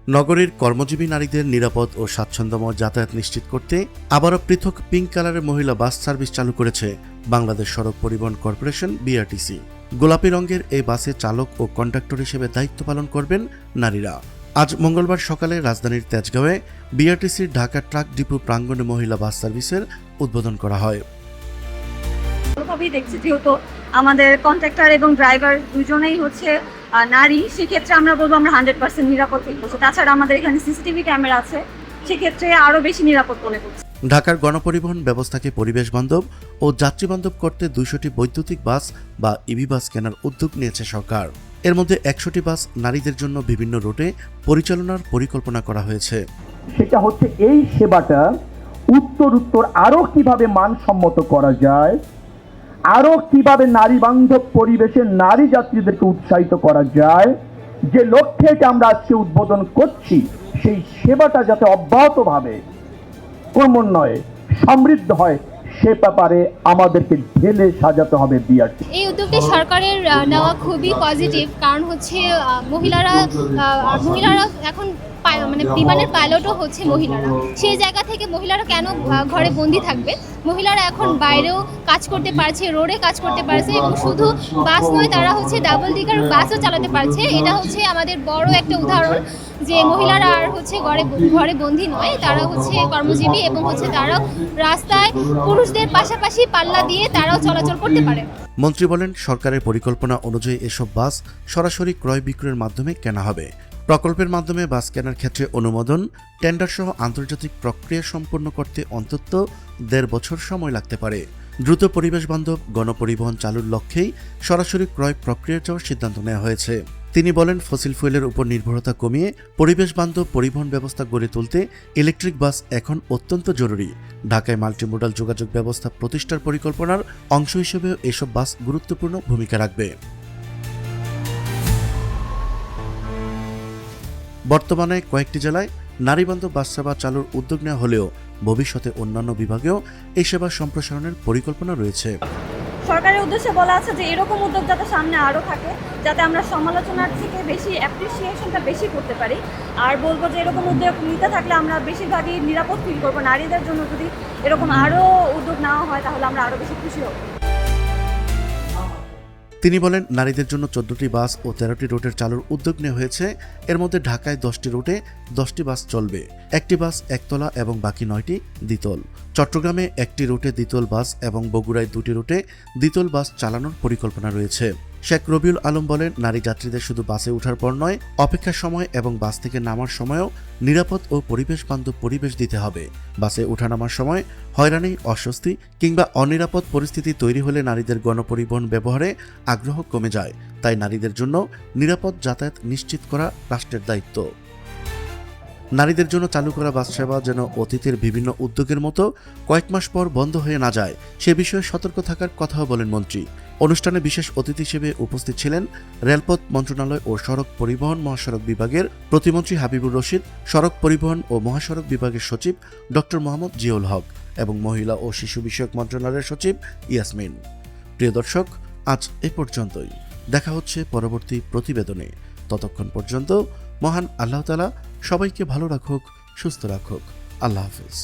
নগরীর কর্মজীবী নারীদের নিরাপদ ও স্বাচ্ছন্দ্যময় যাতায়াত নিশ্চিত করতে আবারও পৃথক পিঙ্ক কালারের মহিলা বাস সার্ভিস চালু করেছে বাংলাদেশ সড়ক পরিবহন কর্পোরেশন বিআরটিসি। গোলাপি রঙের এই বাসে চালক ও কন্ডাক্টর হিসেবে দায়িত্ব পালন করবেন নারীরা। আজ মঙ্গলবার সকালে রাজধানীর তেজগাঁওয়ে বিআরটিসির ঢাকা ট্রাক ডিপো প্রাঙ্গণে মহিলা বাস সার্ভিসের উদ্বোধন করা হয়। দেখছি যেহেতু আমাদের কন্ট্রাক্টর এবং ড্রাইভার দুজনেই হচ্ছে নারী, সেক্ষেত্রে আমরা বলবো আমরা 100% নিরাপদ ফিল করছি। তাছাড়া আমাদের এখানে সিসিটিভি ক্যামেরা আছে, সেক্ষেত্রে আরো বেশি নিরাপদ মনে করছি। ঢাকার গণপরিবহন ব্যবস্থাকে পরিবেশ বান্ধব ও যাত্রী বান্ধব করতে 200টি বৈদ্যুতিক বাস বা ইভি বাস কেনার উদ্যোগ নিয়েছে সরকার। এর মধ্যে 100টি বাস নারীদের জন্য বিভিন্ন রুটে পরিচালনার পরিকল্পনা করা হয়েছে। সেটা হচ্ছে এই সেবাটা উত্তর আরো কিভাবে মানসম্মত করা যায়, আরো কিভাবে নারী বান্ধব পরিবেশে নারী যাত্রীদেরকে উৎসাহিত করা যায়, যে লক্ষ্যে এটা আমরা আজকে উদ্বোধন করছি, সেই সেবাটা যাতে অব্যাহতভাবে ক্রমান্বয়ে সমৃদ্ধ হয় সে ব্যাপারে আমাদেরকে ঢেলে সাজাতে হবে বিআরটি। এই উদ্যোগটি সরকারের নেওয়া খুবই পজিটিভ, কারণ হচ্ছে মহিলারা এখন বিমানের পাইলটও হচ্ছে মহিলারা। সেই জায়গা থেকে মহিলারা কেন ঘরে বন্দি থাকবে? মহিলারা এখন বাইরেও কাজ করতে পারছে, রোডে কাজ করতে পারছে, এবং শুধু বাস নয়, তারা হচ্ছে ডাবল ডিগার বাসও চালাতে পারছে। এটা হচ্ছে আমাদের বড় একটা উদাহরণ যে মহিলারা আর হচ্ছে ঘরে বন্দি নয়, তারা হচ্ছে কর্মজীবী এবং হচ্ছে তারা রাস্তায় পুরুষদের পাশাপাশি পাল্লা দিয়ে তারাও চলাচল করতে পারে। মন্ত্রী বলেন, সরকারের পরিকল্পনা অনুযায়ী এসব বাস সরাসরি ক্রয় বিক্রয়ের মাধ্যমে কেনা হবে। প্রকল্পের মাধ্যমে বাস কেনার ক্ষেত্রে অনুমোদন, টেন্ডার সহ আন্তর্জাতিক প্রক্রিয়া সম্পন্ন করতে অন্তত 1.5 বছর সময় লাগতে পারে। দ্রুত পরিবেশ বান্ধব গণপরিবহন চালুর লক্ষ্যেই সরাসরি ক্রয় প্রক্রিয়া যাওয়ার সিদ্ধান্ত নেওয়া হয়েছে। তিনি বলেন, ফসিল ফুয়েলের উপর নির্ভরতা কমিয়ে পরিবেশ বান্ধব পরিবহন ব্যবস্থা গড়ে তুলতে ইলেকট্রিক বাস এখন অত্যন্ত জরুরি। ঢাকায় মাল্টিমোডাল যোগাযোগ ব্যবস্থা প্রতিষ্ঠার পরিকল্পনার অংশ হিসেবেও এসব বাস গুরুত্বপূর্ণ ভূমিকা রাখবে। বর্তমানে কয়েকটি জেলায় নারীবান্ধব বাস সেবা চালুর উদ্যোগ নেওয়া হলেও ভবিষ্যতে অন্যান্য বিভাগেও এই সেবা সম্প্রসারণের পরিকল্পনা রয়েছে। সরকারের উদ্দেশ্যে বলা আছে যে এরকম উদ্যোগ যাতে সামনে আরও থাকে, যাতে আমরা সমালোচনার থেকে বেশি অ্যাপ্রিসিয়েশনটা বেশি করতে পারি। আর বলবো যে এরকম উদ্যোগ নিতে থাকলে আমরা বেশিরভাগই নিরাপদ ফিল করবো। নারীদের জন্য যদি এরকম আরও উদ্যোগ নেওয়া হয় তাহলে আমরা আরও বেশি খুশি হব। তিনি বলেন, নারীদের জন্য 14টি বাস ও 13টি রুটের চালুর উদ্যোগ নেওয়া হয়েছে। এর মধ্যে ঢাকায় 10টি রুটে 10টি বাস চলবে, একটি বাস একতলা এবং বাকি 9টি দ্বিতল। চট্টগ্রামে একটি রুটে দ্বিতল বাস এবং বগুড়ায় 2টি রুটে দ্বিতল বাস চালানোর পরিকল্পনা রয়েছে। শেখ রবিউল আলম বলেন, নারী যাত্রীদের শুধু বাসে ওঠার পর নয়, অপেক্ষার সময় এবং বাস থেকে নামার সময়ও নিরাপদ ও পরিবেশ বান্ধব পরিবেশ দিতে হবে। বাসে ওঠানামার সময় হয়রানি, অস্বস্তি কিংবা অনিরাপদ পরিস্থিতি তৈরি হলে নারীদের গণপরিবহন ব্যবহারে আগ্রহ কমে যায়। তাই নারীদের জন্য নিরাপদ যাতায়াত নিশ্চিত করা রাষ্ট্রের দায়িত্ব। নারীদের জন্য চালু করা বাস সেবা যেন অতীতের বিভিন্ন উদ্যোগের মতো কয়েক মাস পর বন্ধ হয়ে না যায়, সে বিষয়ে সতর্ক থাকার কথাও বলেন মন্ত্রী। অনুষ্ঠানে বিশেষ অতিথি হিসেবে উপস্থিত ছিলেন রেলপথ মন্ত্রণালয় ও সড়ক পরিবহন মহাসড়ক বিভাগের প্রতিমন্ত্রী হাবিবুর রশিদ, সড়ক পরিবহন ও মহাসড়ক বিভাগের সচিব ডক্টর মোহাম্মদ জিয়াউল হক এবং মহিলা ও শিশু বিষয়ক মন্ত্রণালয়ের সচিব ইয়াসমিন। প্রিয় দর্শক, আজ এ পর্যন্তই। দেখা হচ্ছে পরবর্তী প্রতিবেদনে। ততক্ষণ পর্যন্ত মহান আল্লাহ তাআলা সবাইকে ভালো রাখুক, সুস্থ রাখুক। আল্লাহ হাফেজ।